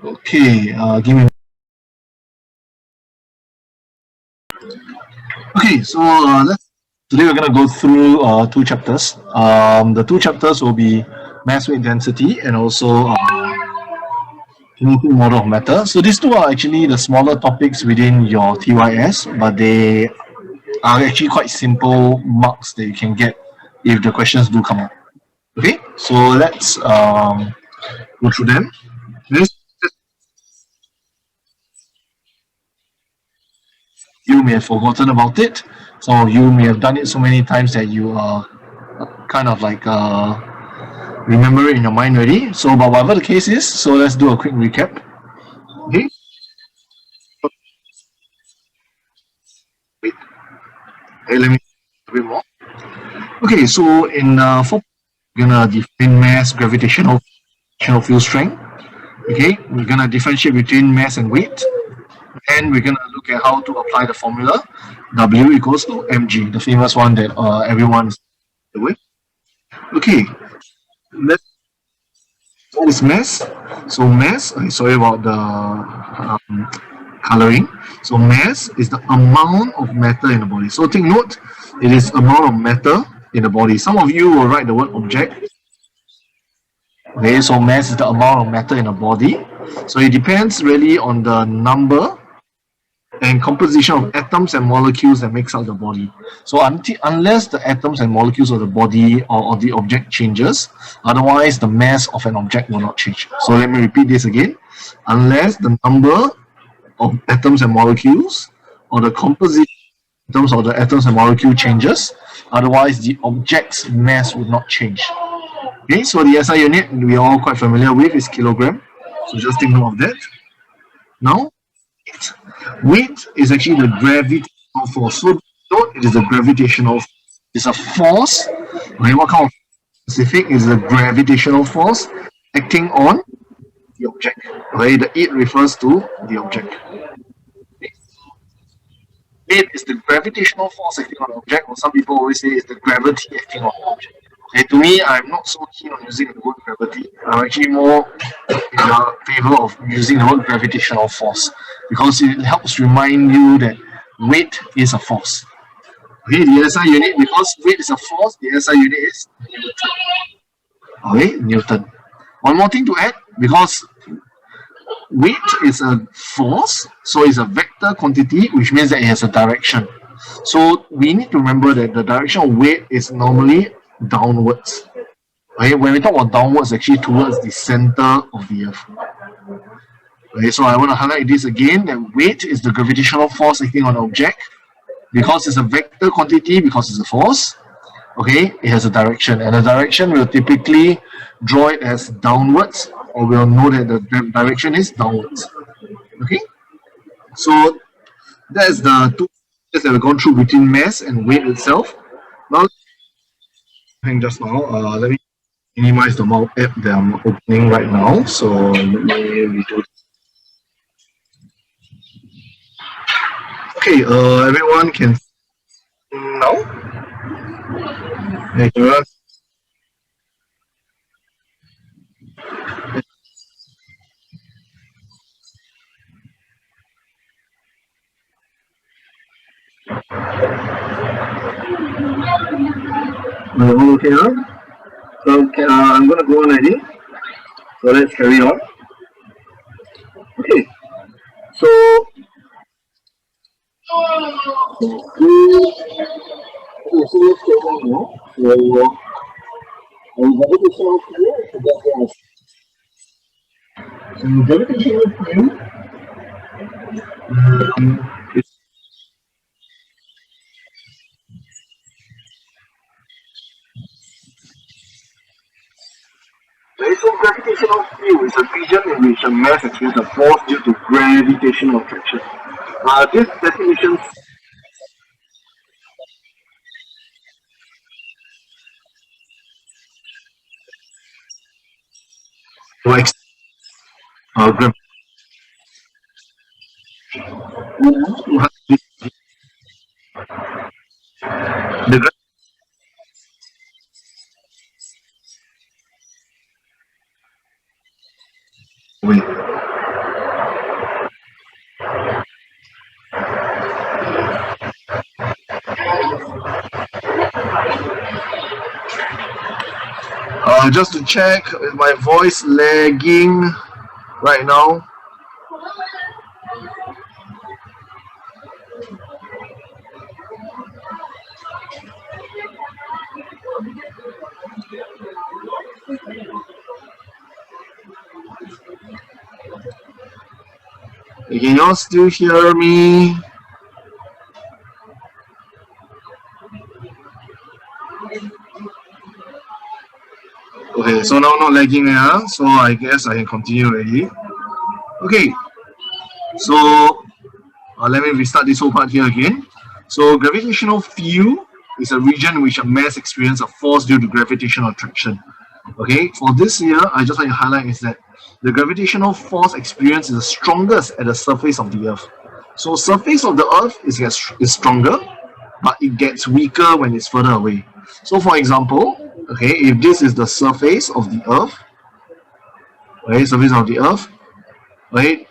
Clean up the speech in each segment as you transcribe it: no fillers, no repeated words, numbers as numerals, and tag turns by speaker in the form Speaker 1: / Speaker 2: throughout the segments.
Speaker 1: Okay, give me. Okay, so today we're gonna go through two chapters. The two chapters will be mass weight density and also kinetic model of matter. So these two are actually the smaller topics within your TYS, but they are actually quite simple marks that you can get if the questions do come up. Okay, so let's go through them. This you may have forgotten about it. So you may have done it so many times that you are kind of like remember it in your mind already. So, but whatever the case is, so let's do a quick recap. Okay. Wait. Okay, let me a bit more. Okay, so in four, we're gonna define mass, gravitational field strength. Okay, we're gonna differentiate between mass and weight, and we're gonna look at how to apply the formula W equals to mg, the famous one that everyone's with. Okay, let's what is mass? So mass, sorry about the coloring. So mass is the amount of matter in the body. So take note, it is amount of matter in the body. Some of you will write the word object. Okay, so mass is the amount of matter in the body. So it depends really on the number and composition of atoms and molecules that makes up the body. So unless the atoms and molecules of the body or the object changes, otherwise the mass of an object will not change. So let me repeat this again. Unless the number of atoms and molecules or the composition in terms of the atoms and molecule changes, otherwise the object's mass would not change. Okay, so the SI unit we are all quite familiar with is kilogram. So just take note of that. Now, weight is actually the gravitational force. So note it is a gravitational. It's a force. Okay, what kind of specific is the gravitational force acting on the object. Okay, the it refers to the object. It is the gravitational force acting on the object, or some people always say it's the gravity acting on the object. Okay, to me, I'm not so keen on using the word gravity. I'm actually more in favor of using the word gravitational force because it helps remind you that weight is a force. Okay, the SI unit, because weight is a force, the SI unit is Newton. Okay, Newton. One more thing to add, because weight is a force, so it's a vector quantity, which means that it has a direction. So we need to remember that the direction of weight is normally downwards. Okay, when we talk about downwards, actually towards the center of the earth. Okay, so I want to highlight this again, that weight is the gravitational force acting on an object. Because it's a vector quantity, because it's a force, okay, it has a direction. And the direction will typically draw it as downwards, or we'll know that the direction is downwards. Okay, so that's the two things that we've gone through between mass and weight itself. Now, just now, let me minimize the amount of app that I'm opening right now. So let me redo. Okay, everyone can now. Hey, everyone. Okay, now. So I'm gonna go on already. So let's carry on. Okay, so so let's carry on now. So gravitational field. So gravitational field is so gravitational field is a region in which a mass experiences a force due to gravitational attraction. This definition likes gravity. The gravity Just to check, is my voice lagging right now? Can y'all still hear me? Okay, so now not lagging, so I guess I can continue already. Okay, so let me restart this whole part here again. So gravitational field is a region in which a mass experiences a force due to gravitational attraction. Okay, for this here, I just want to highlight is that the gravitational force experience is the strongest at the surface of the Earth. So surface of the Earth is stronger, but it gets weaker when it's further away. So for example, okay, if this is the surface of the Earth, okay, surface of the Earth, right,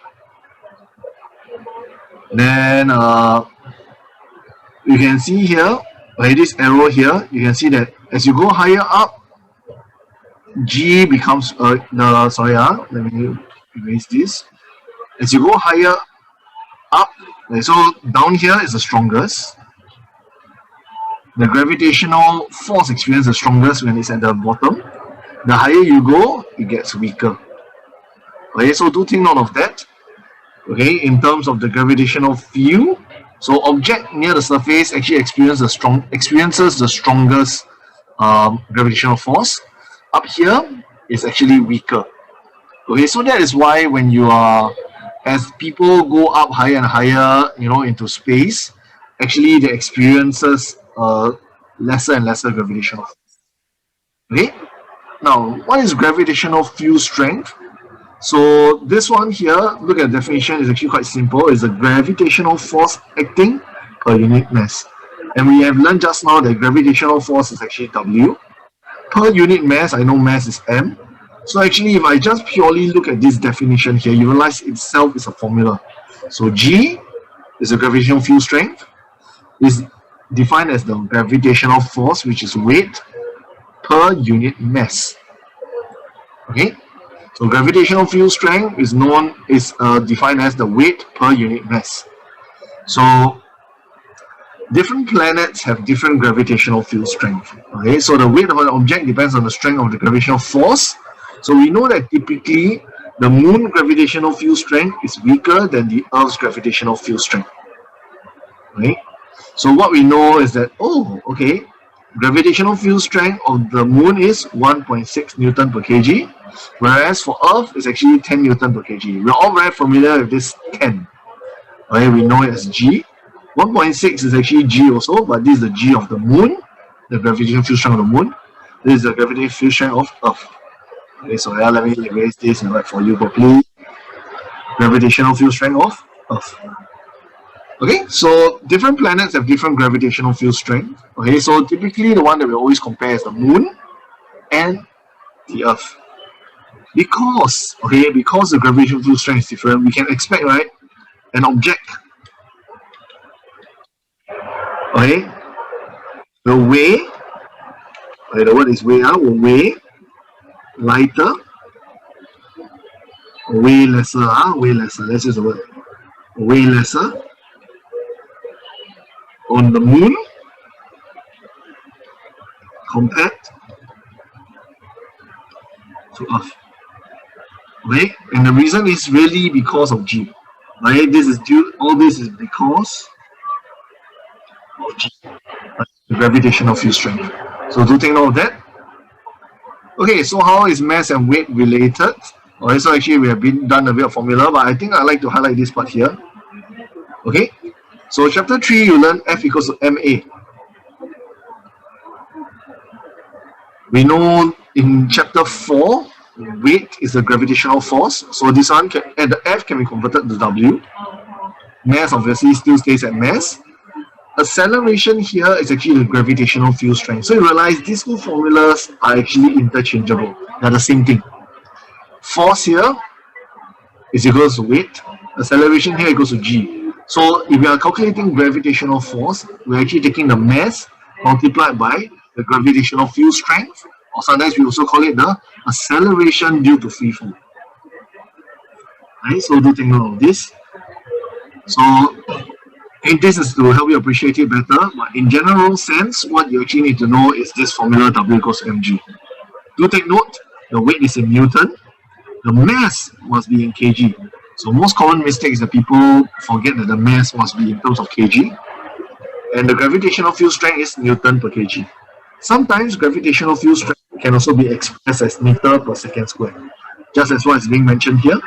Speaker 1: then you can see here, okay, this arrow here, you can see that as you go higher up, G becomes let me erase this. As you go higher up, okay, so down here is the strongest. The gravitational force experience the strongest when it's at the bottom. The higher you go, it gets weaker. Okay, so do take note of that. Okay, in terms of the gravitational field, so object near the surface actually experiences the strongest gravitational force. Up here is actually weaker. Okay, so that is why when you are, as people go up higher and higher, into space, actually they experiences lesser and lesser gravitational force. Okay, now what is gravitational field strength? So this one here, look at the definition, is actually quite simple. It's a gravitational force acting per unit mass. And we have learned just now that gravitational force is actually W. Per unit mass, I know mass is M. So actually, if I just purely look at this definition here, you realize itself is a formula. So G is a gravitational field strength. Is defined as the gravitational force, which is weight per unit mass. Okay, so gravitational field strength is defined as the weight per unit mass. So different planets have different gravitational field strength. Okay, so the weight of an object depends on the strength of the gravitational force. So we know that typically the moon gravitational field strength is weaker than the Earth's gravitational field strength. Okay, so what we know is that, gravitational field strength of the moon is 1.6 Newton per kg, whereas for Earth it's actually 10 Newton per kg. We're all very familiar with this 10. Okay, we know it as G. 1.6 is actually G also, but this is the G of the moon, the gravitational field strength of the moon. This is the gravitational field strength of Earth. Okay, so let me erase this and write for you properly. Gravitational field strength of Earth. Okay, so different planets have different gravitational field strength. Okay, so typically the one that we always compare is the moon and the Earth. Because the gravitational field strength is different, we can expect, right, an object, okay, will weigh, okay, the word is weigh, will weigh lighter, weigh lesser, let's use the word, weigh lesser on the moon compared to Earth. Okay, and the reason is really because of G. Right, all this is because of G, the gravitational field strength. So do take note of that. Okay, so how is mass and weight related? Okay, so actually we have done a bit of formula, but I think I like to highlight this part here. Okay, so chapter 3 you learn F equals to ma. We know in chapter 4 weight is the gravitational force, so this one the F can be converted to W. Mass obviously still stays at mass. Acceleration here is actually the gravitational field strength. So you realize these two formulas are actually interchangeable. They're the same thing. Force here is equals to weight. Acceleration here equals to G. So if we are calculating gravitational force, we're actually taking the mass multiplied by the gravitational field strength or sometimes we also call it the acceleration due to free fall. Right, so do take note of this. So this is to help you appreciate it better, but in general sense, what you actually need to know is this formula W equals mg. Do take note, the weight is in Newton, the mass must be in kg. So most common mistake is that people forget that the mass must be in terms of kg, and the gravitational field strength is Newton per kg. Sometimes gravitational field strength can also be expressed as meter per second square, just as what is being mentioned here.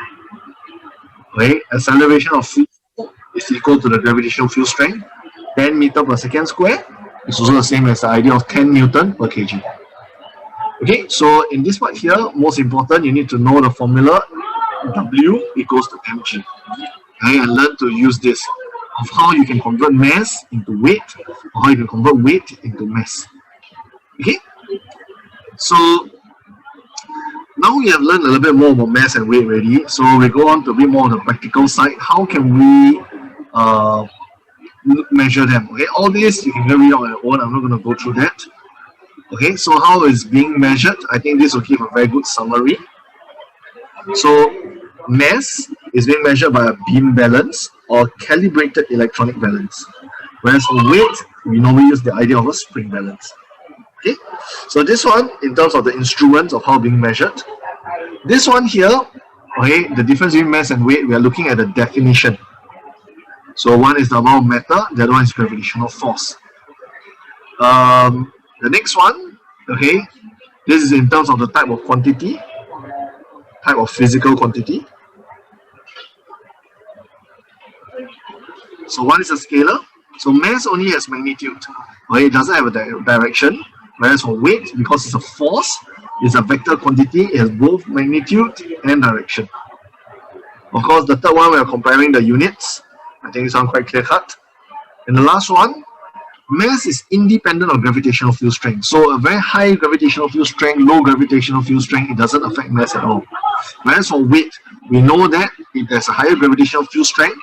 Speaker 1: Right? Acceleration of free fall is equal to the gravitational field strength. 10 meter per second square is also the same as the idea of 10 Newton per kg. Okay, so in this part here, most important, you need to know the formula W equals to mg. Okay, and learn to use this of how you can convert mass into weight, or how you can convert weight into mass. Okay, so now we have learned a little bit more about mass and weight already, so we go on to a bit more on the practical side. How can we measure them? Okay, all this you can read on your own. I'm not going to go through that. Okay, so how is being measured? I think this will give a very good summary. So mass is being measured by a beam balance or calibrated electronic balance, whereas for weight we normally use the idea of a spring balance. Okay, so this one, in terms of the instruments of how being measured, this one here, okay, the difference between mass and weight, we are looking at the definition. So one is the amount of matter, the other one is gravitational force. The next one, okay, this is in terms of the type of quantity, type of physical quantity. So one is a scalar. So mass only has magnitude, okay, it doesn't have a direction. Whereas for weight, because it's a force, it's a vector quantity, it has both magnitude and direction. Of course, the third one, we are comparing the units. I think it's quite clear cut. And the last one, mass is independent of gravitational field strength. So a very high gravitational field strength, low gravitational field strength, it doesn't affect mass at all. Whereas for weight, we know that if there's a higher gravitational field strength,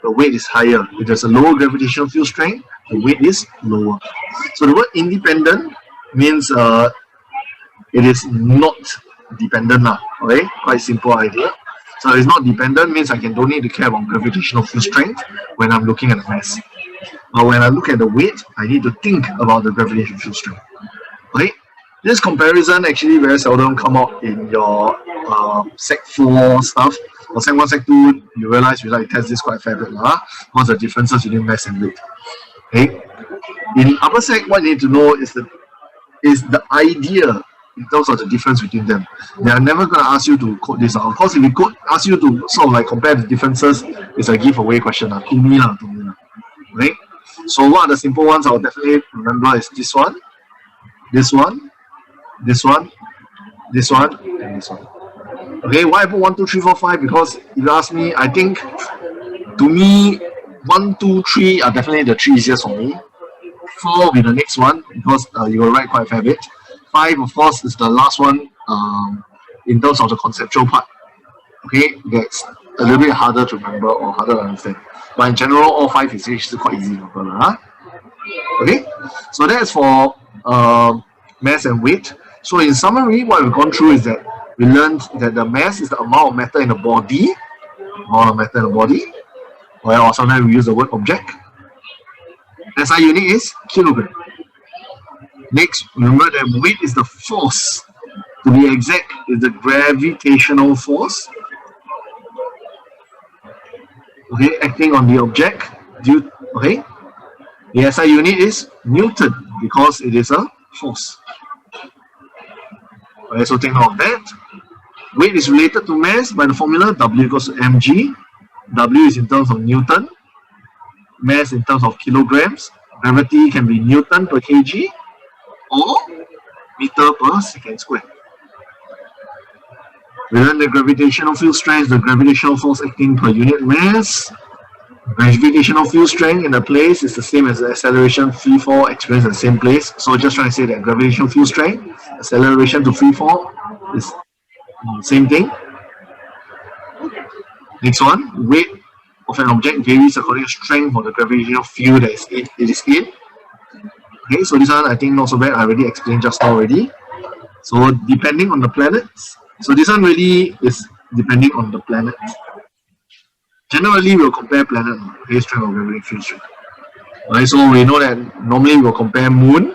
Speaker 1: the weight is higher. If there's a lower gravitational field strength, the weight is lower. So the word independent means it is not dependent, okay? Quite simple idea. So it's not dependent means I don't need to care about gravitational field strength when I'm looking at the mass. But when I look at the weight, I need to think about the gravitational field strength. Okay? This comparison actually very seldom come out in your Sec 4 stuff. Or Sec 1, Sec 2, you realize you like to test this quite a fair bit. What's the differences between mass and weight? Okay? In upper Sec, what you need to know is the idea in terms of the difference between them. They are never going to ask you to code this out. Of course, if we ask you to sort of like compare the differences, it's a giveaway question. To me. Right? So what are the simple ones I'll definitely remember is this one, this one, this one, this one, and this one. Okay, why I put 1, 2, 3, 4, 5? Because if you ask me, I think to me 1, 2, 3 are definitely the three easiest for me. 4 will be the next one because you will write quite a fair bit. 5, of course, is the last one in terms of the conceptual part. Okay, that's a little bit harder to remember or harder to understand. But in general, all 5 is actually quite easy to remember. Okay, so that's for mass and weight. So in summary, what we've gone through is that we learned that the mass is the amount of matter in the body, or sometimes we use the word object. SI unit is kilogram. Next, remember that weight is the force. To be exact, is the gravitational force. Okay, acting on the object. Okay, the SI unit is Newton because it is a force. Okay, so take note of that. Weight is related to mass by the formula W equals to mg. W is in terms of Newton. Mass in terms of kilograms. Gravity can be Newton per kg or meter per second square. We learn the gravitational field strength, the gravitational force acting per unit mass. Gravitational field strength in a place is the same as the acceleration free fall experienced in the same place. So just trying to say that gravitational field strength, acceleration to free fall is the same thing. Next one, weight of an object varies according to strength of the gravitational field that it is in. Okay, so this one I think not so bad. I already explained just now already. So depending on the planets, so this one really is depending on the planets. Generally, we'll compare planet phase strength or gravitational field strength. Right, so we know that normally we'll compare Moon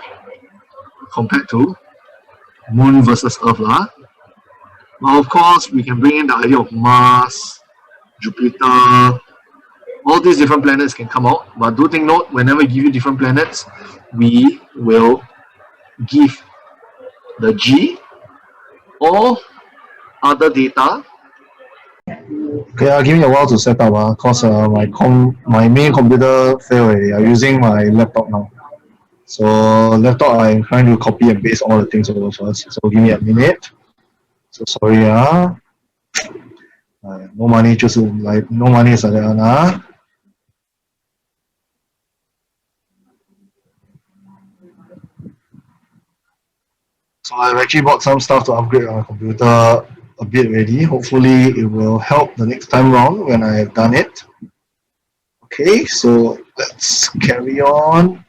Speaker 1: compared to Moon versus Earth lah. But of course, we can bring in the idea of Mars, Jupiter, all these different planets can come out. But do take note, whenever we give you different planets, we will give the G or other data.
Speaker 2: Okay, give me a while to set up cause my main computer failed already. I'm using my laptop now. So laptop I'm trying to copy and paste all the things over first. So give me a minute. So sorry no money 就是来 no money 是这样啊。So I've actually bought some stuff to upgrade on my computer a bit already. Hopefully it will help the next time round when I have done it. Okay, so let's carry on.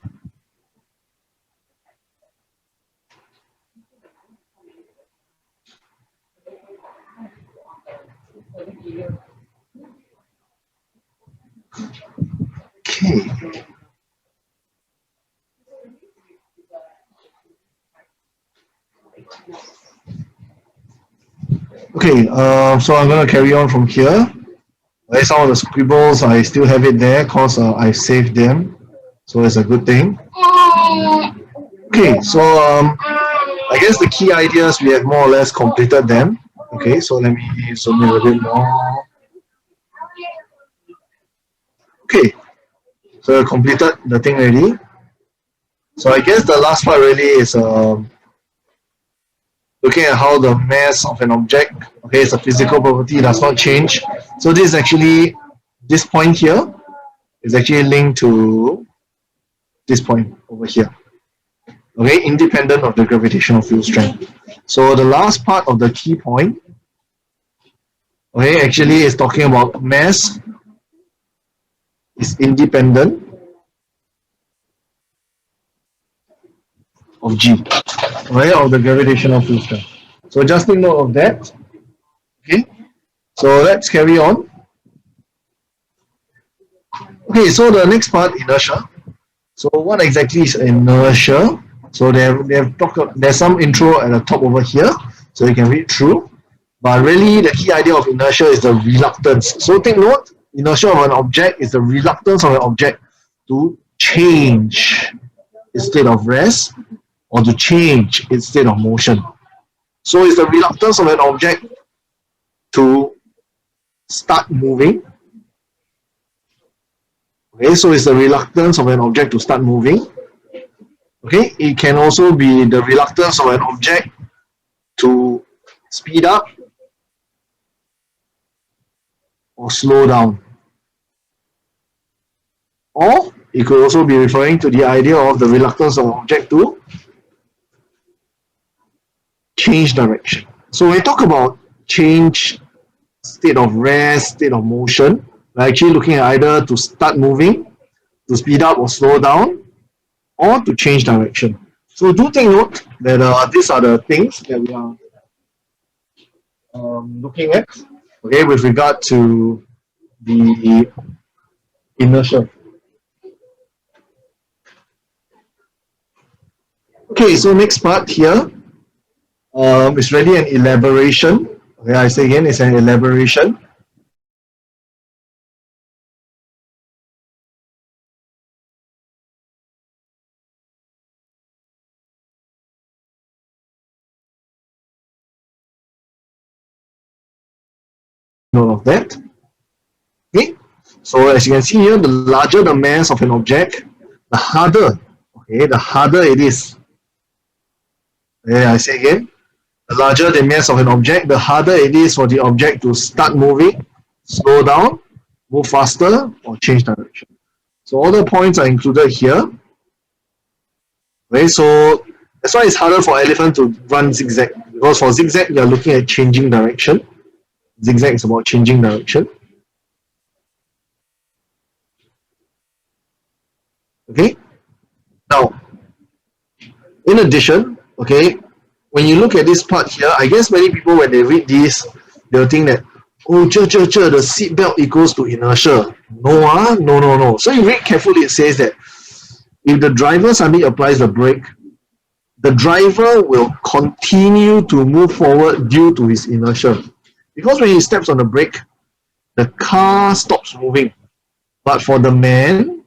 Speaker 2: Okay. Okay, so I'm going to carry on from here. Some of the scribbles, I still have it there because I saved them. So it's a good thing. Okay, so I guess the key ideas, we have more or less completed them. Okay, so let me zoom in a bit more. Okay, so I completed the thing already. So I guess the last part really is looking at how the mass of an object, okay, it's a physical property, does not change. So this is actually, this point here is actually linked to this point over here, okay, independent of the gravitational field strength. So the last part of the key point, okay, actually is talking about mass is independent of G, right, of the gravitational field strength. So just take note of that. Okay, so let's carry on. Okay, so the next part, inertia. So what exactly is inertia? So they have talked. There's some intro at the top over here, so you can read through. But really, the key idea of inertia is the reluctance. So take note, inertia of an object is the reluctance of an object to change its state of rest or to change its state of motion. So it's the reluctance of an object to start moving. Okay, so it's the reluctance of an object to start moving. Okay, it can also be the reluctance of an object to speed up or slow down. Or it could also be referring to the idea of the reluctance of an object to change direction. So when we talk about change, state of rest, state of motion, we're actually looking at either to start moving, to speed up or slow down, or to change direction. So do take note that these are the things that we are looking at, okay, with regard to the inertia. Okay, so next part here is really an elaboration. Okay, I say again, it's an elaboration. Note of that. Okay, so as you can see here, the larger the mass of an object, the harder, okay, the harder it is. Okay, I say again, the larger the mass of an object, the harder it is for the object to start moving, slow down, move faster, or change direction. So all the points are included here. Okay, so that's why it's harder for elephant to run zigzag, because for zigzag you're looking at changing direction. Zigzag is about changing direction. Okay. Now, in addition, okay, when you look at this part here, I guess many people when they read this, they'll think that, oh, the seat belt equals to inertia. No, no. So you read carefully, it says that if the driver suddenly applies the brake, the driver will continue to move forward due to his inertia. Because when he steps on the brake, the car stops moving. But for the man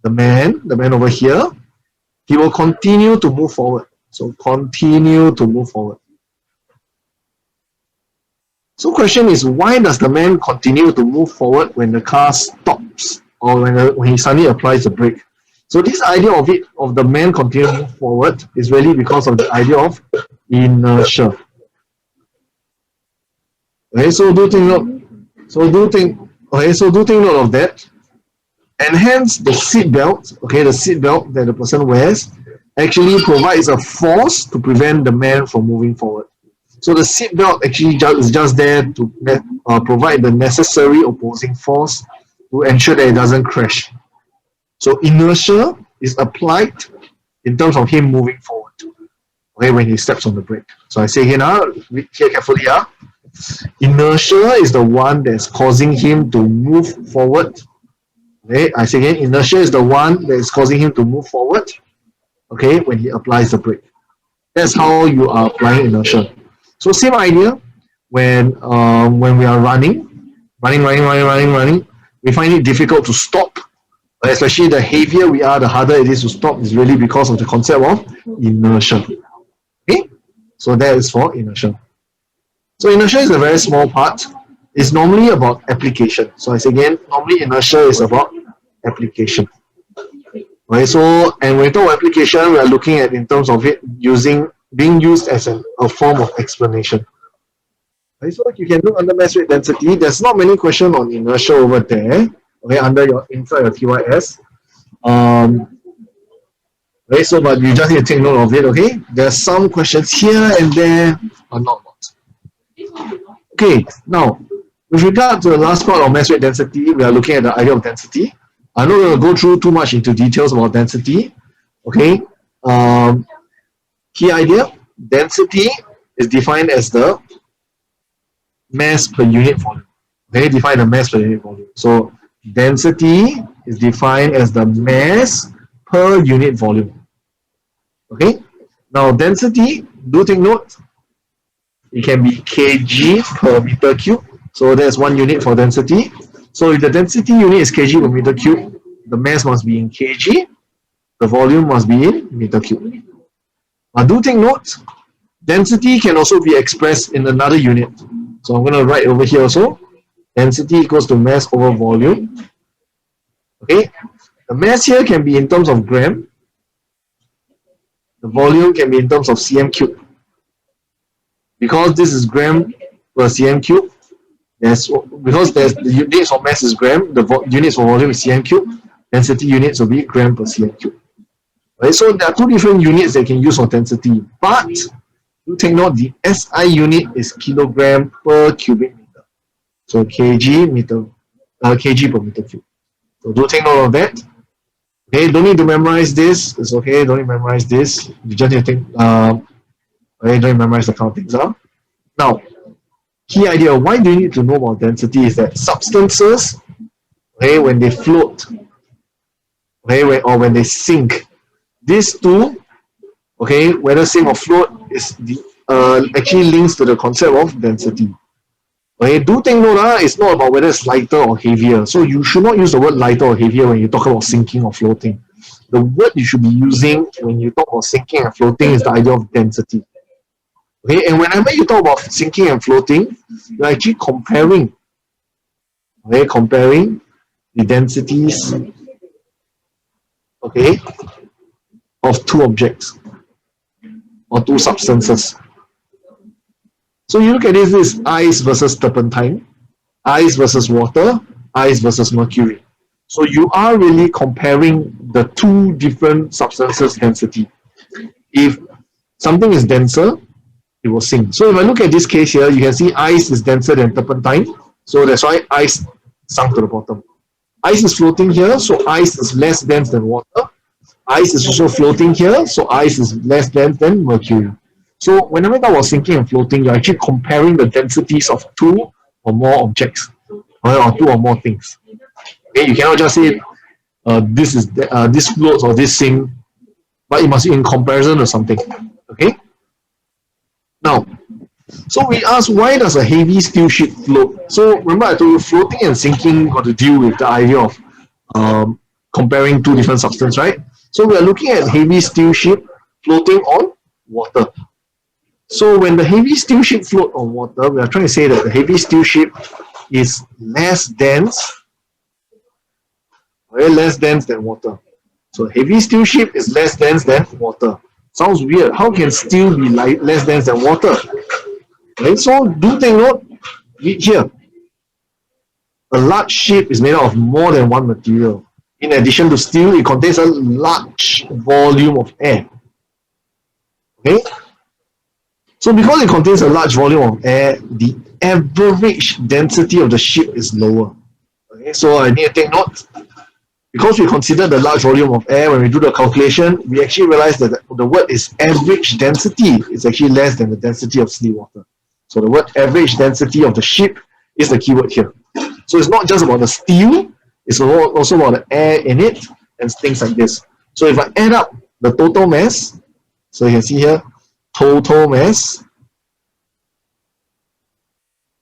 Speaker 2: over here, he will continue to move forward. So continue to move forward. So question is, why does the man continue to move forward when the car stops or when he suddenly applies the brake? So this idea of the man continuing to move forward is really because of the idea of inertia. Okay, so do take note. Do take note of that. And hence the seat belt, the seat belt that the person wears actually provides a force to prevent the man from moving forward. So the seat belt actually is just there to provide the necessary opposing force to ensure that it doesn't crash. So inertia is applied in terms of him moving forward, when he steps on the brake. So I say again, read here carefully. Inertia is the one that's causing him to move forward. Okay, I say again, inertia is the one that is causing him to move forward. Okay, when he applies the brake. That's how you are applying inertia. So same idea when we are running, we find it difficult to stop. Especially the heavier we are, the harder it is to stop. Is really because of the concept of inertia. Okay, so that is for inertia. So inertia is a very small part. It's normally about application. So I say again, normally inertia is about application. Okay, so and when we talk about application, we are looking at in terms of it being used as a form of explanation. Okay, so you can look under mass rate density. There's not many questions on inertia over there. Okay, inside your TYS. Okay, so but you just need to take note of it. Okay, there's some questions here and there, but not lots. Okay, now with regard to the last part of mass rate density, we are looking at the idea of density. I'm not going to go through too much into details about density. Okay, key idea: density is defined as the mass per unit volume. Okay, define the mass per unit volume. So density is defined as the mass per unit volume. Okay, now density, do take note, it can be kg per meter cube. So that's one unit for density. So if the density unit is kg per meter cube, the mass must be in kg, the volume must be in meter cube. Now do take note, density can also be expressed in another unit. So I'm going to write over here also, density equals to mass over volume. Okay, the mass here can be in terms of gram, the volume can be in terms of cm cube. Because this is gram per cm cube, because the units of mass is gram, the units for volume is cm cube, density units will be gram per cm cube. Right, so there are two different units that you can use for density, but you take note the SI unit is kilogram per cubic meter. So kg per meter cube. So do take note of that. Okay, don't need to memorize this. It's okay, don't need to memorize this. You just need to think, okay, don't memorize the countings. Now, key idea, why do you need to know about density is that substances, okay, when they float, okay, or when they sink, these two, okay, whether sink or float, is actually links to the concept of density. Okay, do take note, it's not about whether it's lighter or heavier. So you should not use the word lighter or heavier when you talk about sinking or floating. The word you should be using when you talk about sinking and floating is the idea of density. Okay, and whenever you talk about sinking and floating, you're actually comparing, okay, comparing the densities, okay, of two objects or two substances. So you look at this is ice versus turpentine, ice versus water, ice versus mercury. So you are really comparing the two different substances' density. If something is denser, it will sink. So if I look at this case here, you can see ice is denser than turpentine. So that's why ice sunk to the bottom. Ice is floating here, so ice is less dense than water. Ice is also floating here, so ice is less dense than mercury. So whenever I was sinking and floating, you're actually comparing the densities of two or more objects, or two or more things. Okay, you cannot just say this floats or this sink, but it must be in comparison to something. Okay. Now, so we ask, why does a heavy steel ship float? So remember I told you floating and sinking got to deal with the idea of comparing two different substances, right? So we are looking at heavy steel ship floating on water. So when the heavy steel ship float on water, we are trying to say that the heavy steel ship is less dense, very less dense than water. So heavy steel ship is less dense than water. Sounds weird. How can steel be less dense than water? Right? So do take note. Read here. A large ship is made out of more than one material. In addition to steel, it contains a large volume of air. Okay? So because it contains a large volume of air, the average density of the ship is lower. Okay? So I need to take note. Because we consider the large volume of air, when we do the calculation, we actually realize that the word is average density is actually less than the density of still water. So the word average density of the ship is the keyword here. So it's not just about the steel, it's also about the air in it and things like this. So if I add up the total mass, so you can see here, total mass.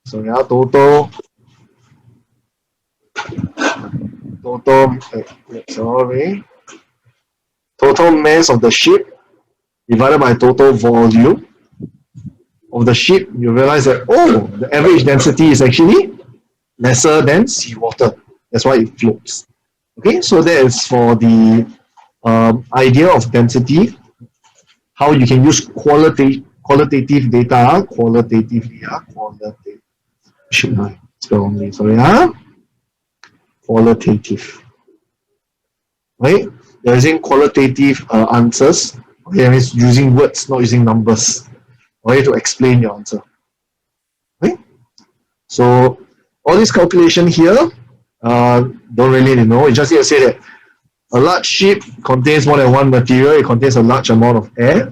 Speaker 2: So yeah, total mass of the ship divided by total volume of the ship, you realize that, oh, the average density is actually lesser than seawater. That's why it floats. Okay, so that is for the idea of density, how you can use qualitative data, should I spell wrongly, sorry, qualitative. Right? They're using qualitative answers. Okay, that means using words, not using numbers. Okay, to explain your answer. Okay? So all this calculation here, don't really know. You just need to say that a large ship contains more than one material. It contains a large amount of air.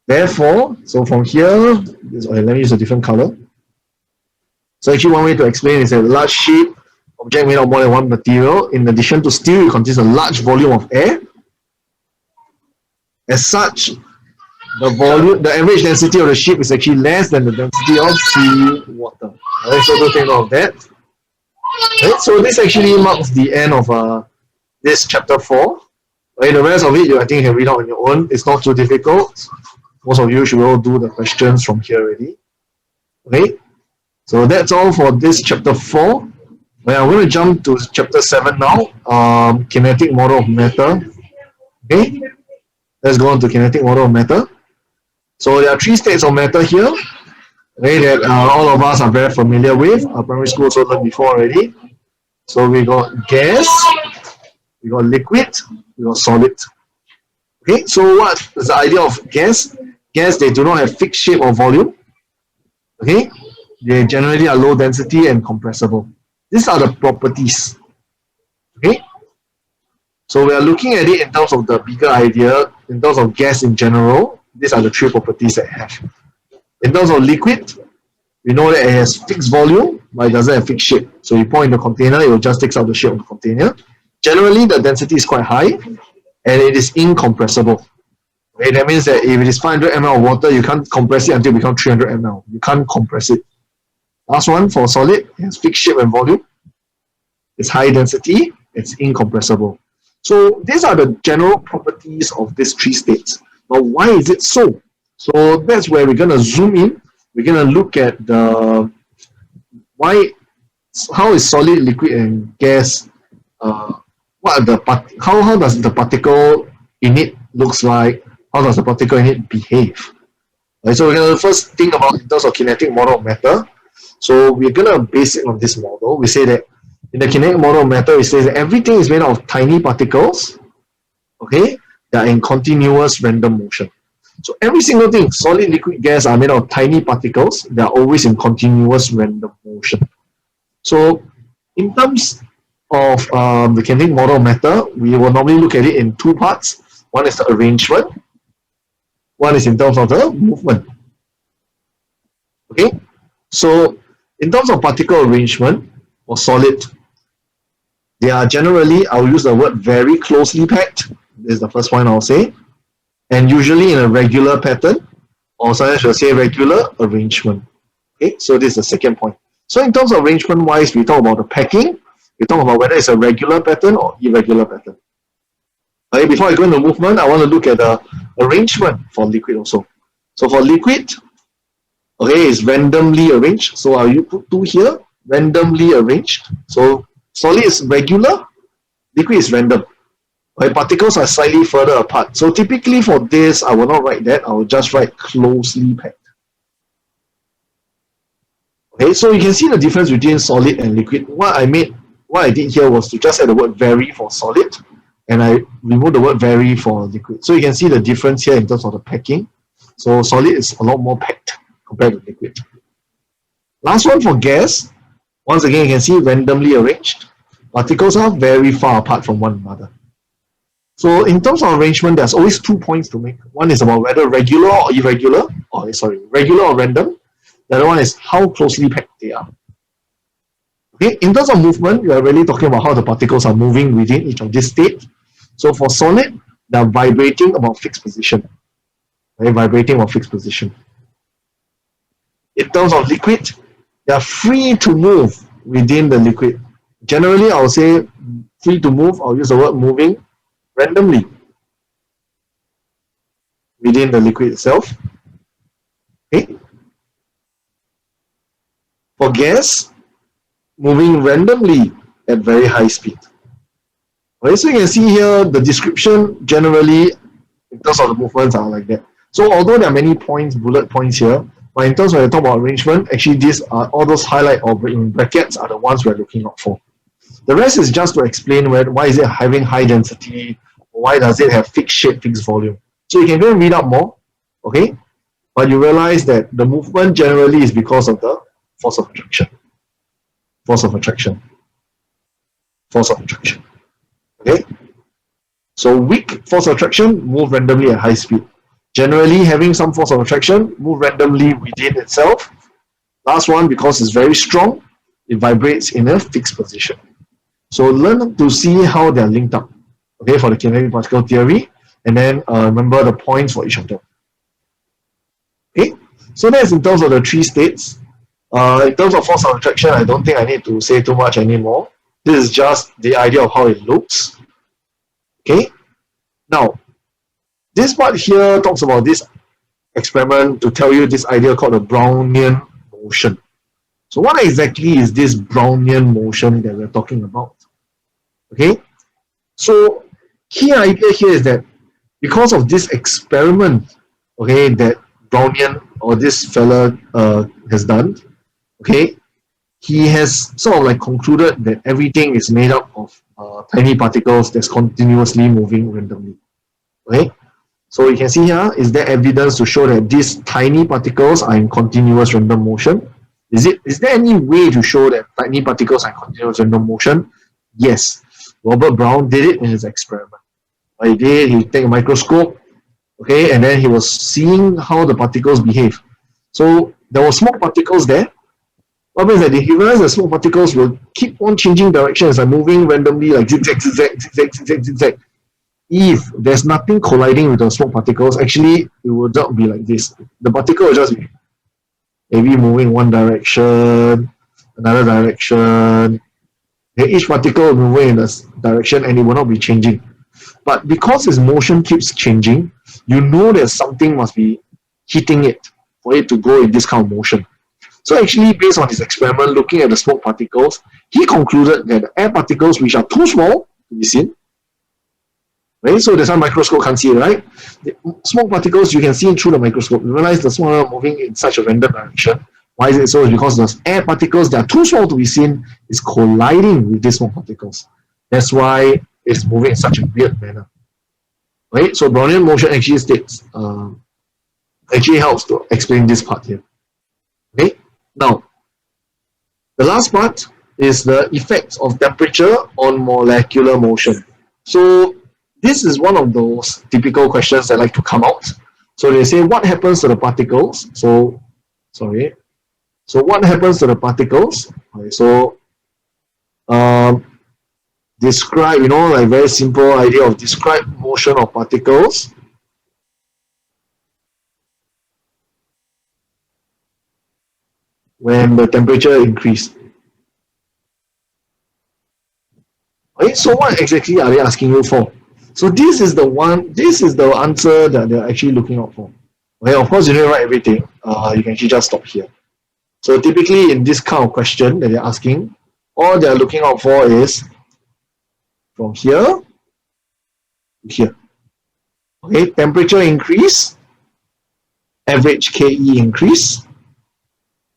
Speaker 2: Therefore, so from here, okay, let me use a different color. So actually one way to explain is that a large ship, object made of more than one material, in addition to steel, it contains a large volume of air. As such, the average density of the ship is actually less than the density of sea water. Alright, so do take note of that. Right, so this actually marks the end of this chapter 4. Right, the rest of it, I think you can read out on your own. It's not too difficult. Most of you should all do the questions from here already. Okay, so that's all for this chapter 4. Well, I'm going to jump to chapter 7 now. Kinetic model of matter. Okay, let's go on to kinetic model of matter. So there are three states of matter here, okay, that all of us are very familiar with. Our primary school also learned before already. So we got gas, we got liquid, we got solid. Okay, so what is the idea of gas? Gas, they do not have fixed shape or volume. Okay, they generally are low density and compressible. These are the properties. Okay, so we are looking at it in terms of the bigger idea, in terms of gas in general. These are the three properties that it has. In terms of liquid, we know that it has fixed volume, but it doesn't have fixed shape. So you pour in the container, it will just take out the shape of the container. Generally, the density is quite high, and it is incompressible. Okay, that means that if it is 500 ml of water, you can't compress it until it becomes 300 ml. You can't compress it. Last one, for solid, it has fixed shape and volume. It's high density, it's incompressible. So these are the general properties of these three states. Now, why is it so? So that's where we're going to zoom in. We're going to look at the how is solid, liquid, and gas. What are the how does the particle in it looks like? How does the particle in it behave? Right, so we're going to first think about in terms of kinetic model of matter. So we're going to base it on this model. We say that in the kinetic model of matter, it says that everything is made out of tiny particles. Okay, that are in continuous random motion. So every single thing, solid, liquid, gas, are made of tiny particles. They are always in continuous random motion. So in terms of the kinetic model of matter, we will normally look at it in two parts. One is the arrangement. one is in terms of the movement. Okay, so in terms of particle arrangement for solid, they are generally, I'll use the word very closely packed. This is the first point I'll say. And usually in a regular pattern, or sometimes we'll say regular arrangement. Okay, so this is the second point. So in terms of arrangement wise, we talk about the packing, we talk about whether it's a regular pattern or irregular pattern. Okay, before I go into movement, I want to look at the arrangement for liquid also. So for liquid, okay, it's randomly arranged. So I'll put 2 here, randomly arranged. So solid is regular, liquid is random. Okay, particles are slightly further apart. So typically for this, I will not write that. I will just write closely packed. Okay, so you can see the difference between solid and liquid. What I did here was to just add the word very for solid, and I removed the word very for liquid. So you can see the difference here in terms of the packing. So solid is a lot more packed compared to liquid. Last one for gas. Once again, you can see randomly arranged. Particles are very far apart from one another. So in terms of arrangement, there's always 2 points to make. One is about whether regular or irregular, regular or random. The other one is how closely packed they are. Okay, in terms of movement, we are really talking about how the particles are moving within each of this state. So for solid, they're vibrating about fixed position. Okay, vibrating about fixed position. In terms of liquid, they are free to move within the liquid. Generally, I'll say free to move, I'll use the word moving randomly within the liquid itself. Okay. For gas, moving randomly at very high speed. Okay, so you can see here the description generally in terms of the movements are like that. So although there are many points, bullet points here, but in terms of the talk about arrangement, actually these are all those highlight or in brackets are the ones we're looking out for. The rest is just to explain why is it having high density, or why does it have fixed shape, fixed volume. So you can go and read up more, okay? But you realize that the movement generally is because of the force of attraction. Force of attraction. Force of attraction. Okay? So weak force of attraction, move randomly at high speed. Generally having some force of attraction, move randomly within itself. Last one, because it's very strong, it vibrates in a fixed position. So learn to see how they're linked up, okay, for the kinetic particle theory, and then remember the points for each of them. Okay, so that's in terms of the 3 states. In terms of force of attraction, I don't think I need to say too much anymore. This is just the idea of how it looks. Okay, now this part here talks about this experiment to tell you this idea called the Brownian motion. So what exactly is this Brownian motion that we're talking about? Okay, so key idea here is that because of this experiment, okay, that Brownian or this fella has done, okay, he has sort of like concluded that everything is made up of tiny particles that's continuously moving randomly. Okay, so you can see here, is there evidence to show that these tiny particles are in continuous random motion? Is there any way to show that tiny particles are in continuous random motion? Yes, Robert Brown did it in his experiment. What he did, he took a microscope, okay, and then he was seeing how the particles behave. So there were smoke particles there. What means that he realized the smoke particles will keep on changing directions and moving randomly like zigzag, zigzag, zigzag, zigzag, zigzag. If there's nothing colliding with the smoke particles, actually it will not be like this. The particle will just be maybe moving one direction, another direction. Each particle will move in this direction and it will not be changing. But because its motion keeps changing, you know that something must be hitting it for it to go in this kind of motion. So actually, based on his experiment, looking at the smoke particles, he concluded that the air particles, which are too small to be seen, right? So that's why microscope can't see it, right? The smoke particles, you can see through the microscope. You realize the smaller moving in such a random direction. Why is it so? It's because the air particles that are too small to be seen is colliding with these smoke particles. That's why it's moving in such a weird manner. Right? So Brownian motion actually states, actually helps to explain this part here. Okay? Now, the last part is the effects of temperature on molecular motion. So this is one of those typical questions that like to come out. So they say what happens to the particles. So sorry. So what happens to the particles? Okay, so describe, like very simple idea of describe motion of particles when the temperature increase. Okay, so what exactly are they asking you for? So this is the answer that they're actually looking out for. Okay, of course you don't write everything. You can actually just stop here. So typically in this kind of question that they're asking, all they're looking out for is from here to here. Okay, temperature increase, average KE increase,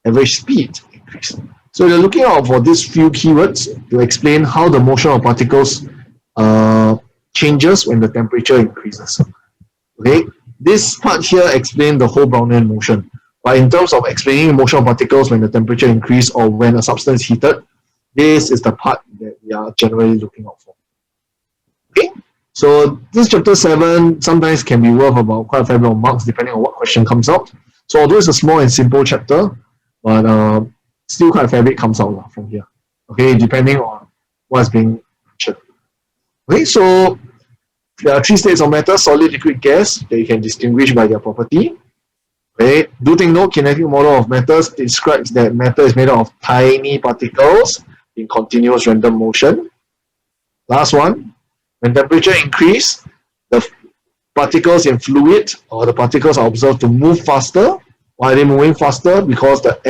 Speaker 2: average speed increase. So they're looking out for these few keywords to explain how the motion of particles changes when the temperature increases. Okay, this part here explains the whole Brownian motion. But in terms of explaining motion of particles when the temperature increases or when a substance is heated, this is the part that we are generally looking out for. Okay, so this chapter 7 sometimes can be worth about quite a fair bit of marks depending on what question comes out. So although it's a small and simple chapter, but still quite a fair bit comes out from here. Okay, depending on what's being mentioned. Okay, so there are 3 states of matter: solid, liquid, gas, that you can distinguish by their property. Okay, do take note, kinetic model of matters describes that matter is made up of tiny particles in continuous random motion. Last one, when temperature increase, the particles in fluid or the particles are observed to move faster. Why are they moving faster? Because the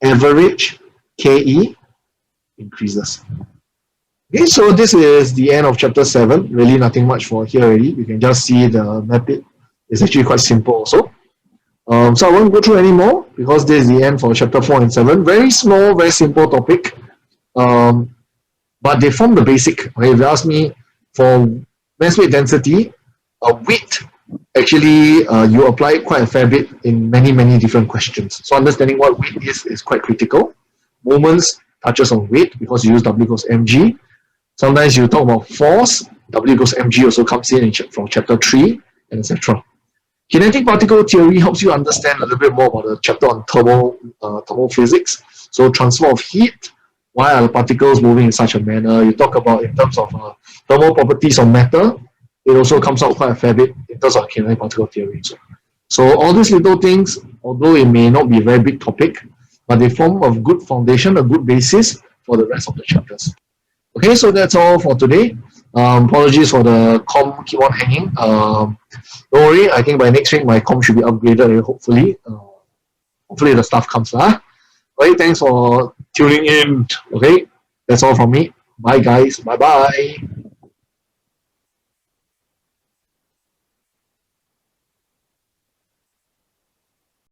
Speaker 2: average KE increases. Okay, so this is the end of chapter 7. Really nothing much for here already. You can just see the map. It's actually quite simple also. So I won't go through any more because this is the end for chapter 4 and 7. Very small, very simple topic. But they form the basic. Okay, if you ask me for mass weight density, weight, actually you apply it quite a fair bit in many different questions. So understanding what weight is quite critical. Moments touches on weight because you use W equals mg. Sometimes you talk about force, W equals mg also comes in from chapter 3, and etc. Kinetic particle theory helps you understand a little bit more about the chapter on thermal physics. So transfer of heat, why are the particles moving in such a manner? You talk about in terms of thermal properties of matter. It also comes out quite a fair bit in terms of kinetic particle theory. So all these little things, although it may not be a very big topic, but they form a good foundation, a good basis for the rest of the chapters. Okay, so that's all for today. Apologies for the com keep on hanging. Don't worry, I think by next week my com should be upgraded, hopefully. Hopefully the stuff comes. Okay, thanks for tuning in. Okay, that's all from me. Bye guys. Bye-bye.